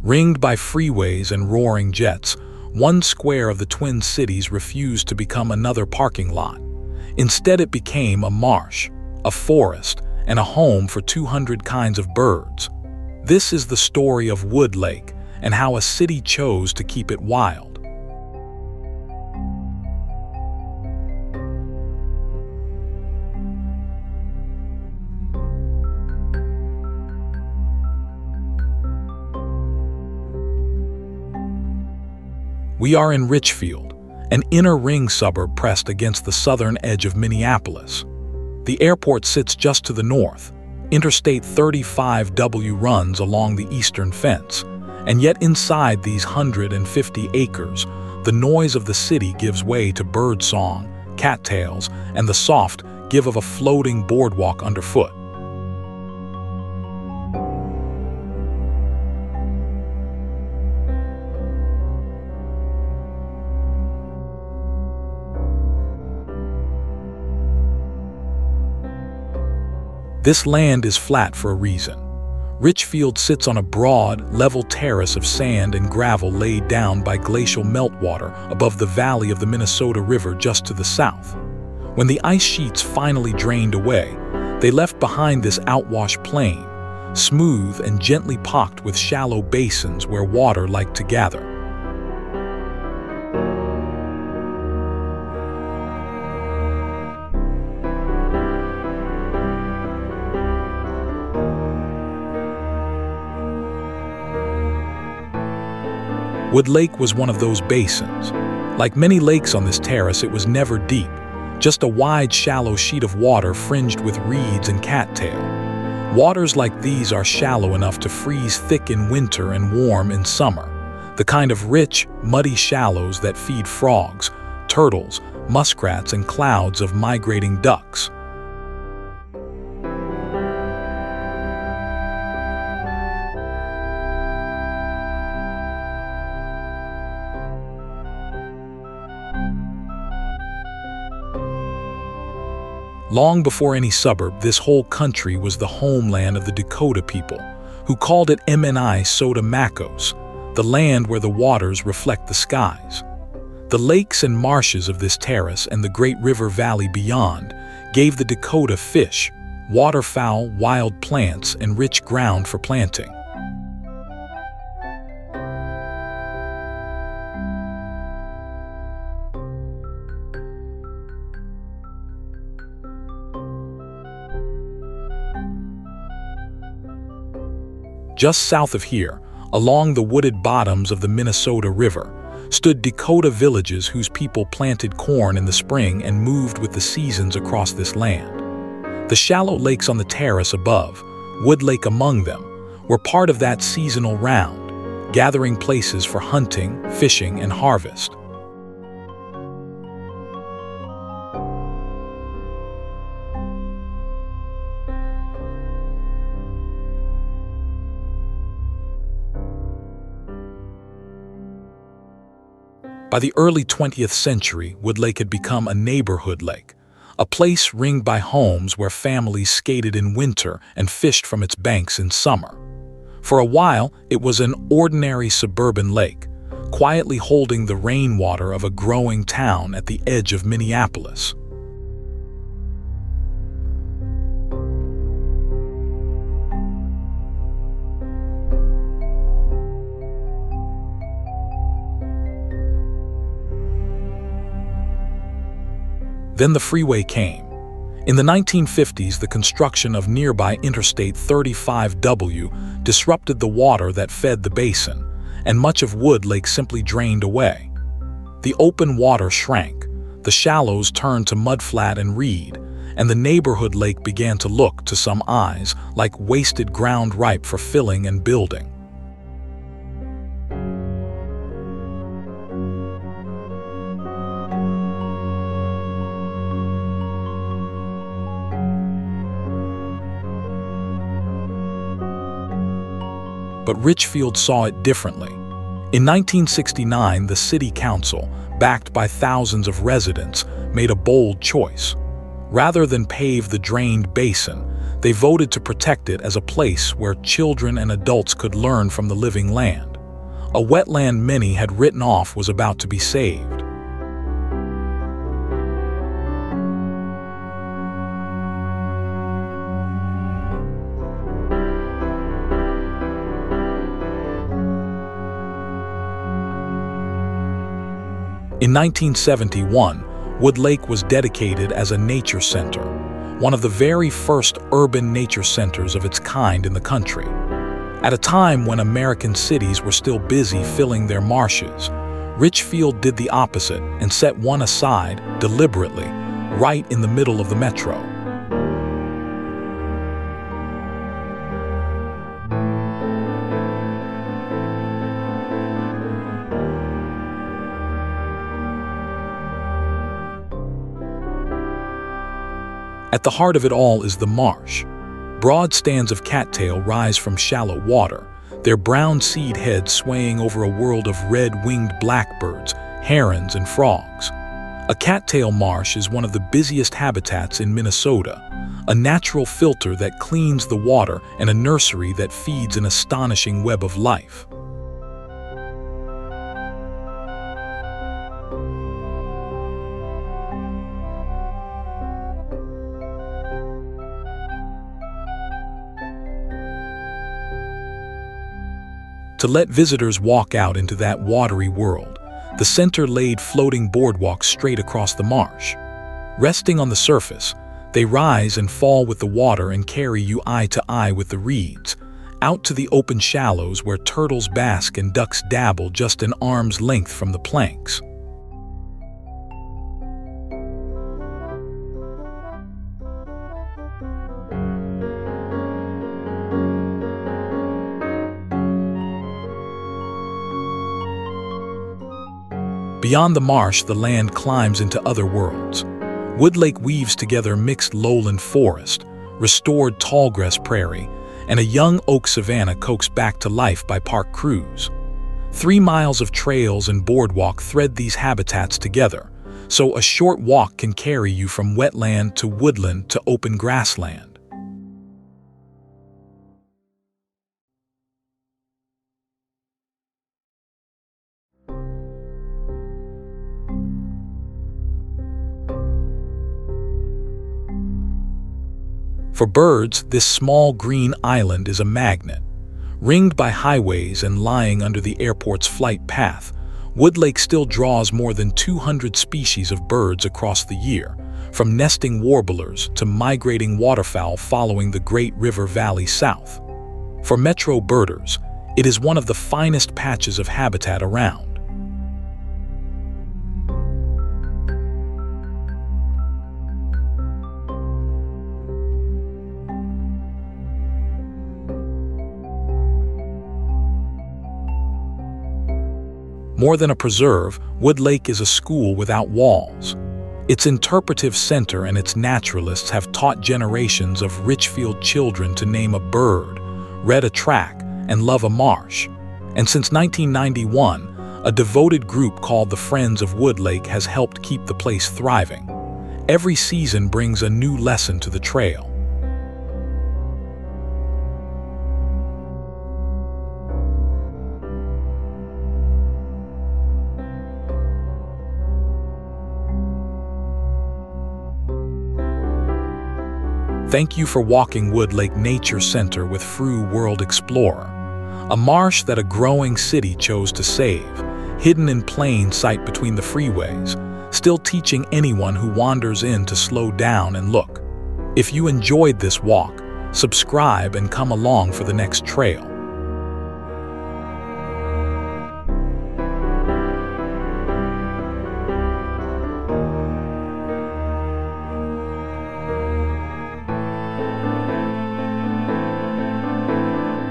Ringed by freeways and roaring jets, one square of the Twin Cities refused to become another parking lot. Instead, it became a marsh, a forest, and a home for 200 kinds of birds. This is the story of Wood Lake and how a city chose to keep it wild. We are in Richfield, an inner ring suburb pressed against the southern edge of Minneapolis. The airport sits just to the north. Interstate 35W runs along the eastern fence, and yet inside these 150 acres, the noise of the city gives way to birdsong, cattails, and the soft give of a floating boardwalk underfoot. This land is flat for a reason. Richfield sits on a broad, level terrace of sand and gravel laid down by glacial meltwater above the valley of the Minnesota River just to the south. When the ice sheets finally drained away, they left behind this outwash plain, smooth and gently pocked with shallow basins where water liked to gather. Wood Lake was one of those basins. Like many lakes on this terrace, it was never deep, just a wide, shallow sheet of water fringed with reeds and cattail. Waters like these are shallow enough to freeze thick in winter and warm in summer, the kind of rich, muddy shallows that feed frogs, turtles, muskrats, and clouds of migrating ducks. Long before any suburb, this whole country was the homeland of the Dakota people, who called it Mni Sota Makoce, the land where the waters reflect the skies. The lakes and marshes of this terrace and the great river valley beyond gave the Dakota fish, waterfowl, wild plants, and rich ground for planting. Just south of here, along the wooded bottoms of the Minnesota River, stood Dakota villages whose people planted corn in the spring and moved with the seasons across this land. The shallow lakes on the terrace above, Wood Lake among them, were part of that seasonal round, gathering places for hunting, fishing, and harvest. By the early 20th century, Wood Lake had become a neighborhood lake, a place ringed by homes where families skated in winter and fished from its banks in summer. For a while, it was an ordinary suburban lake, quietly holding the rainwater of a growing town at the edge of Minneapolis. Then the freeway came. In the 1950s, the construction of nearby Interstate 35W disrupted the water that fed the basin, and much of Wood Lake simply drained away. The open water shrank, the shallows turned to mudflat and reed, and the neighborhood lake began to look, to some eyes, like wasted ground ripe for filling and building. But Richfield saw it differently. In 1969, the city council, backed by thousands of residents, made a bold choice. Rather than pave the drained basin, they voted to protect it as a place where children and adults could learn from the living land. A wetland many had written off was about to be saved. In 1971, Wood Lake was dedicated as a nature center, one of the very first urban nature centers of its kind in the country. At a time when American cities were still busy filling their marshes, Richfield did the opposite and set one aside, deliberately, right in the middle of the metro. At the heart of it all is the marsh. Broad stands of cattail rise from shallow water, their brown seed heads swaying over a world of red-winged blackbirds, herons, and frogs. A cattail marsh is one of the busiest habitats in Minnesota, a natural filter that cleans the water and a nursery that feeds an astonishing web of life. To let visitors walk out into that watery world, the center laid floating boardwalks straight across the marsh. Resting on the surface, they rise and fall with the water and carry you eye to eye with the reeds, out to the open shallows where turtles bask and ducks dabble just an arm's length from the planks. Beyond the marsh, the land climbs into other worlds. Wood Lake weaves together mixed lowland forest, restored tallgrass prairie, and a young oak savanna coaxed back to life by park crews. 3 miles of trails and boardwalk thread these habitats together, so a short walk can carry you from wetland to woodland to open grassland. For birds, this small green island is a magnet. Ringed by highways and lying under the airport's flight path, Wood Lake still draws more than 200 species of birds across the year, from nesting warblers to migrating waterfowl following the Great River Valley south. For metro birders, it is one of the finest patches of habitat around. More than a preserve, Wood Lake is a school without walls. Its interpretive center and its naturalists have taught generations of Richfield children to name a bird, read a track, and love a marsh. And since 1991, a devoted group called the Friends of Wood Lake has helped keep the place thriving. Every season brings a new lesson to the trail. Thank you for walking Wood Lake Nature Center with Fru World Explorer, a marsh that a growing city chose to save, hidden in plain sight between the freeways, still teaching anyone who wanders in to slow down and look. If you enjoyed this walk, subscribe and come along for the next trail.